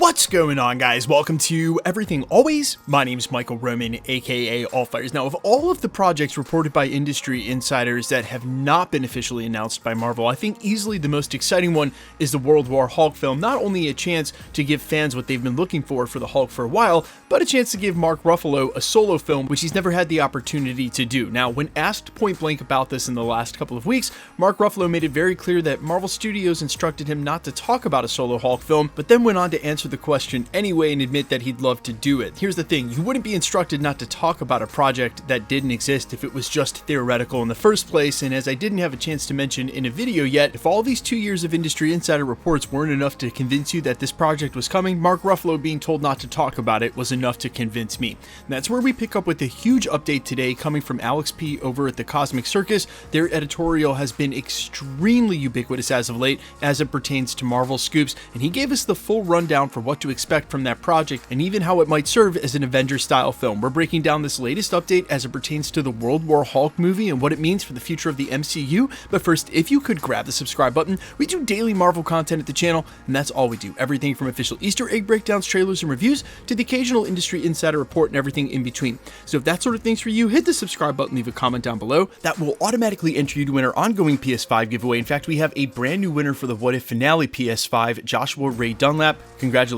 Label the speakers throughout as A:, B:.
A: What's going on, guys? Welcome to Everything Always. My name is Michael Roman, aka Allfires. Now, of all of the projects reported by industry insiders that have not been officially announced by Marvel, I think easily the most exciting one is the World War Hulk film. Not only a chance to give fans what they've been looking for the Hulk for a while, but a chance to give Mark Ruffalo a solo film, which he's never had the opportunity to do. Now, when asked point blank about this in the last couple of weeks, Mark Ruffalo made it very clear that Marvel Studios instructed him not to talk about a solo Hulk film, but then went on to answer the question anyway and admit that he'd love to do it. Here's the thing, you wouldn't be instructed not to talk about a project that didn't exist if it was just theoretical in the first place, and as I didn't have a chance to mention in a video yet, if all these 2 years of industry insider reports weren't enough to convince you that this project was coming, Mark Ruffalo being told not to talk about it was enough to convince me. And that's where we pick up with a huge update today coming from Alex P. over at the Cosmic Circus. Their editorial has been extremely ubiquitous as of late as it pertains to Marvel scoops, and he gave us the full rundown for what to expect from that project and even how it might serve as an Avengers style film. We're breaking down this latest update as it pertains to the World War Hulk movie and what it means for the future of the MCU. But first, if you could grab the subscribe button, we do daily Marvel content at the channel, and that's all we do. Everything from official Easter egg breakdowns, trailers, and reviews to the occasional industry insider report and everything in between. So if that sort of thing's for you, hit the subscribe button, leave a comment down below. That will automatically enter you to win our ongoing PS5 giveaway. In fact, we have a brand new winner for the What If finale PS5, Joshua Ray Dunlap. Congratulations,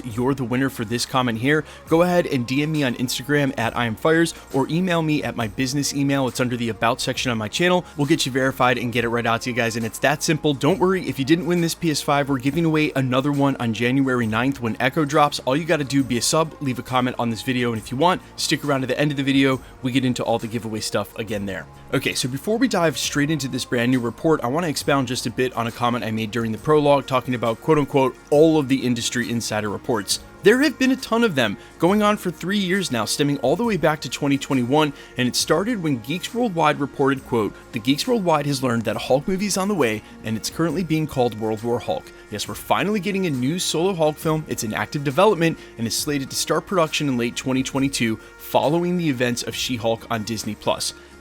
A: you're the winner for this comment here. Go ahead and DM me on Instagram at IamFires or email me at my business email. It's under the About section on my channel. We'll get you verified and get it right out to you guys, and it's that simple. Don't worry, if you didn't win this PS5, we're giving away another one on January 9th when Echo drops. All you got to do, be a sub, leave a comment on this video, and if you want, stick around to the end of the video. We get into all the giveaway stuff again there. Okay, so before we dive straight into this brand new report, I want to expound just a bit on a comment I made during the prologue talking about quote-unquote all of the industry insider reports. There have been a ton of them, going on for 3 years now, stemming all the way back to 2021, and it started when Geeks Worldwide reported, quote, "The Geeks Worldwide has learned that a Hulk movie is on the way, and it's currently being called World War Hulk. Yes, we're finally getting a new solo Hulk film. It's in active development and is slated to start production in late 2022, following the events of She-Hulk on Disney+.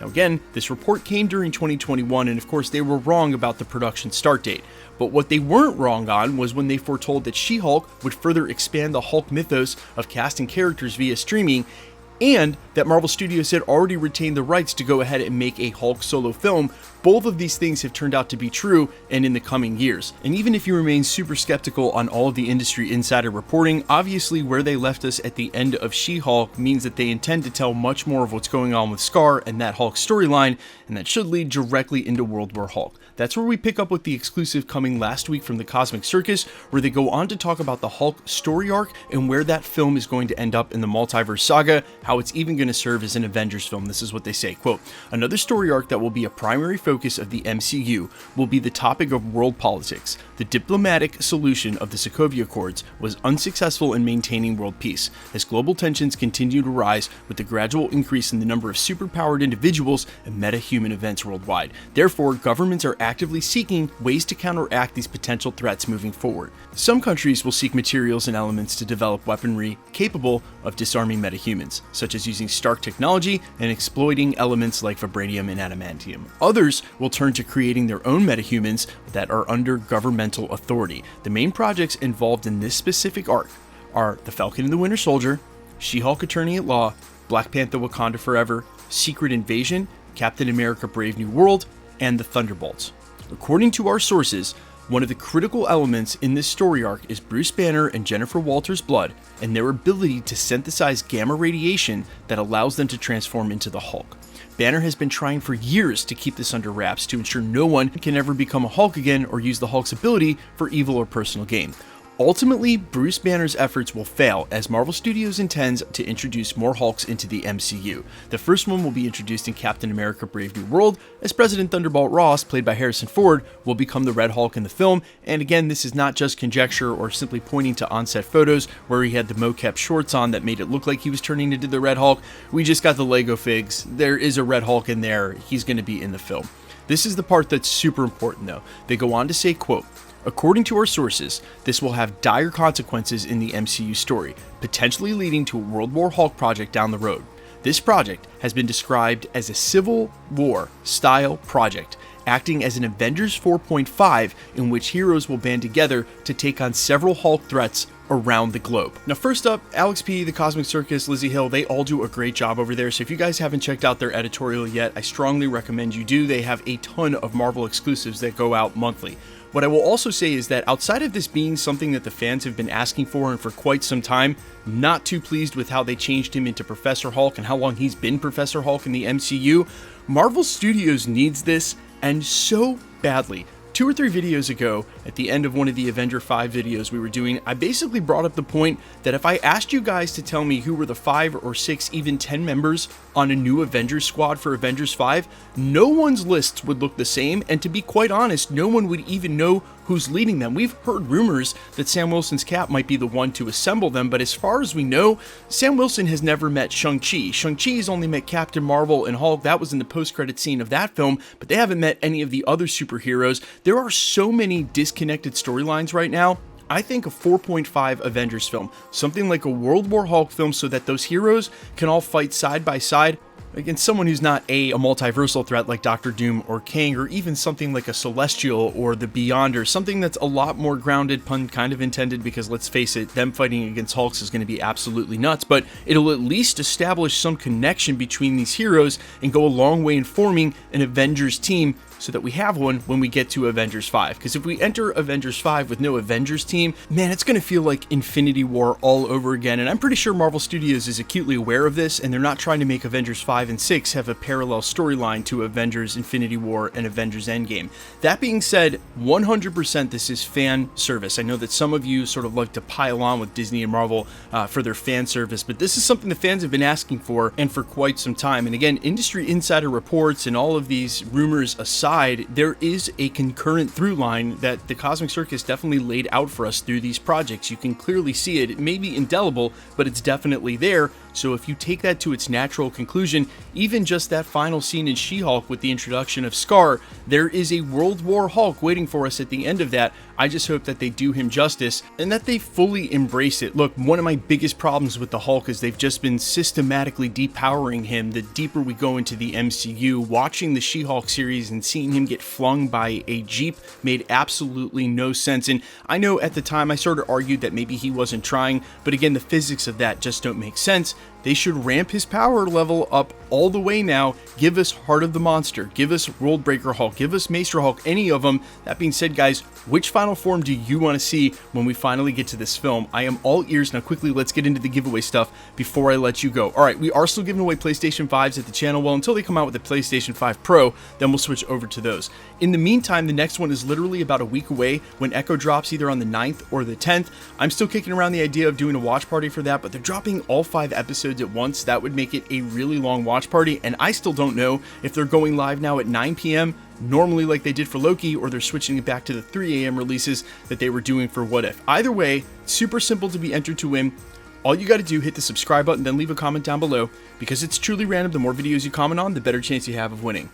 A: Now again, this report came during 2021, and of course they were wrong about the production start date. But what they weren't wrong on was when they foretold that She-Hulk would further expand the Hulk mythos of casting characters via streaming, and that Marvel Studios had already retained the rights to go ahead and make a Hulk solo film. Both of these things have turned out to be true and in the coming years. And even if you remain super skeptical on all of the industry insider reporting, obviously where they left us at the end of She-Hulk means that they intend to tell much more of what's going on with Skaar and that Hulk storyline, and that should lead directly into World War Hulk. That's where we pick up with the exclusive coming last week from the Cosmic Circus, where they go on to talk about the Hulk story arc and where that film is going to end up in the multiverse saga, how it's even going to serve as an Avengers film. This is what they say, quote, "Another story arc that will be a primary focus of the MCU will be the topic of world politics. The diplomatic solution of the Sokovia Accords was unsuccessful in maintaining world peace, as global tensions continue to rise with the gradual increase in the number of superpowered individuals and meta-human events worldwide. Therefore, governments are actively seeking ways to counteract these potential threats moving forward. Some countries will seek materials and elements to develop weaponry capable of disarming metahumans, such as using Stark technology and exploiting elements like vibranium and adamantium. Others will turn to creating their own metahumans that are under governmental authority. The main projects involved in this specific arc are The Falcon and the Winter Soldier, She-Hulk Attorney at Law, Black Panther Wakanda Forever, Secret Invasion, Captain America Brave New World, and the Thunderbolts. According to our sources, one of the critical elements in this story arc is Bruce Banner and Jennifer Walters' blood and their ability to synthesize gamma radiation that allows them to transform into the Hulk. Banner has been trying for years to keep this under wraps to ensure no one can ever become a Hulk again or use the Hulk's ability for evil or personal gain. Ultimately, Bruce Banner's efforts will fail as Marvel Studios intends to introduce more Hulks into the MCU. The first one will be introduced in Captain America Brave New World, as President Thunderbolt Ross, played by Harrison Ford, will become the Red Hulk in the film. And again, this is not just conjecture or simply pointing to on-set photos where he had the mocap shorts on that made it look like he was turning into the Red Hulk. We just got the Lego figs. There is a Red Hulk in there. He's going to be in the film. This is the part that's super important though. They go on to say, quote, "According to our sources, this will have dire consequences in the MCU story, potentially leading to a World War Hulk project down the road. This project has been described as a Civil War style project, acting as an Avengers 4.5 in which heroes will band together to take on several Hulk threats around the globe. Now, first up, Alex P., The Cosmic Circus, Lizzie Hill, they all do a great job over there. So if you guys haven't checked out their editorial yet, I strongly recommend you do. They have a ton of Marvel exclusives that go out monthly. What I will also say is that outside of this being something that the fans have been asking for and for quite some time, not too pleased with how they changed him into Professor Hulk and how long he's been Professor Hulk in the MCU, Marvel Studios needs this, and so badly. 2 or 3 videos ago, at the end of one of the Avenger 5 videos we were doing, I basically brought up the point that if I asked you guys to tell me who were the 5 or 6, even 10 members on a new Avengers squad for Avengers 5, no one's lists would look the same, and to be quite honest, no one would even know who's leading them. We've heard rumors that Sam Wilson's Cap might be the one to assemble them, but as far as we know, Sam Wilson has never met Shang-Chi. Shang-Chi has only met Captain Marvel and Hulk. That was in the post-credit scene of that film, but they haven't met any of the other superheroes. There are so many disconnected storylines right now. I think a 4.5 Avengers film, something like a World War Hulk film, so that those heroes can all fight side by side against someone who's not a multiversal threat like Doctor Doom or Kang, or even something like a Celestial or the Beyonder, something that's a lot more grounded, pun kind of intended, because let's face it, them fighting against Hulks is going to be absolutely nuts, but it'll at least establish some connection between these heroes and go a long way in forming an Avengers team, so that we have one when we get to Avengers 5. Because if we enter Avengers 5 with no Avengers team, man, it's going to feel like Infinity War all over again. And I'm pretty sure Marvel Studios is acutely aware of this, and they're not trying to make Avengers 5 and 6 have a parallel storyline to Avengers Infinity War and Avengers Endgame. That being said, 100% this is fan service. I know that some of you sort of like to pile on with Disney and Marvel for their fan service, but this is something the fans have been asking for, and for quite some time. And again, industry insider reports and all of these rumors aside, there is a concurrent through line that the Cosmic Circus definitely laid out for us through these projects. You can clearly see it. It may be indelible, but it's definitely there. So if you take that to its natural conclusion, even just that final scene in She-Hulk with the introduction of Skaar, there is a World War Hulk waiting for us at the end of that. I just hope that they do him justice and that they fully embrace it. Look, one of my biggest problems with the Hulk is they've just been systematically depowering him the deeper we go into the MCU. Watching the She-Hulk series and seeing him get flung by a Jeep made absolutely no sense. And I know at the time I sort of argued that maybe he wasn't trying, but again, the physics of that just don't make sense. They should ramp his power level up all the way now. Give us Heart of the Monster, give us World Breaker Hulk, give us Maester Hulk, any of them. That being said, guys, which final form do you want to see when we finally get to this film? I am all ears. Now quickly, let's get into the giveaway stuff before I let you go. Alright, we are still giving away PlayStation 5s at the channel, well, until they come out with the PlayStation 5 Pro, then we'll switch over to those. In the meantime, the next one is literally about a week away when Echo drops, either on the 9th or the 10th. I'm still kicking around the idea of doing a watch party for that, but they're dropping all 5 episodes at once. That would make it a really long watch party, and I still don't know if they're going live now at 9 p.m. normally like they did for Loki, or they're switching it back to the 3 a.m. releases that they were doing for What If. Either way, super simple to be entered to win. All you got to do, hit the subscribe button, then leave a comment down below, because it's truly random. The more videos you comment on, the better chance you have of winning.